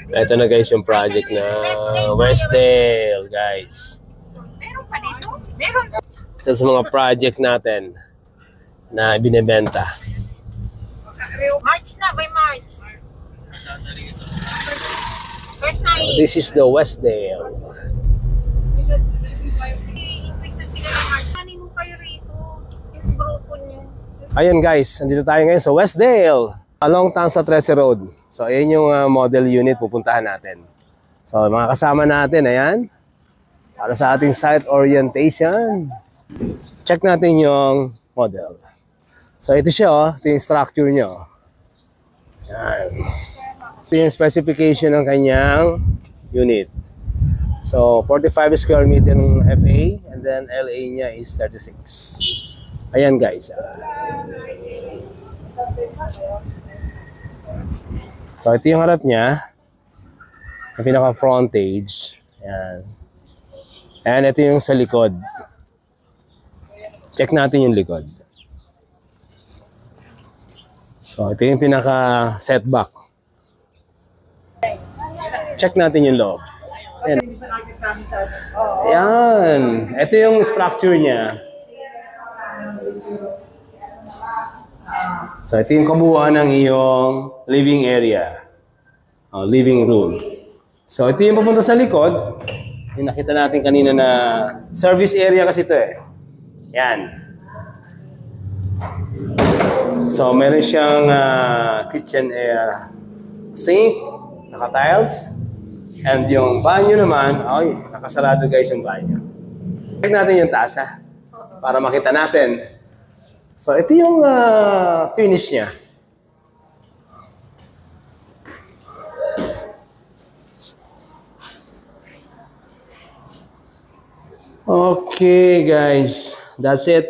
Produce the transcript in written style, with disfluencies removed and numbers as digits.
Ito na guys yung project na Westdale, guys. Meron pa dito? Meron. Ito sa mga project natin na binibenta. March na, by March. First na This is the Westdale. Increase na sila ng March. Saan mo kayo rito? Yung grupo niyo. Ayun guys, andito tayo ngayon sa Westdale. Along Tansa 13 Road. So ayun yung model unit pupuntahan natin. So mga kasama natin, ayan. Para sa ating site orientation. Check natin yung model. So ito siya, oh. Ito yung structure niya. Ayan. Ito yung specification ng kanyang unit. So 45 square meter ng FA and then LA niya is 36. Ayan guys. So ito yung harap niya. Yung pinaka frontage. Ayan. And ito yung sa likod. Check natin yung likod. So ito yung pinaka setback. Check natin yung loob. Ayan. Ayan. Ito yung structure niya. So ito yung kabuuan ng iyong living area. Living room. So ito yung papunta sa likod. Yung nakita natin kanina na service area kasi ito eh. Yan. So meron siyang kitchen sink, naka-tiles. And yung banyo naman, ay, nakasarado guys yung banyo. Check natin yung taas para makita natin. So ito yung finish niya. Okay guys, that's it.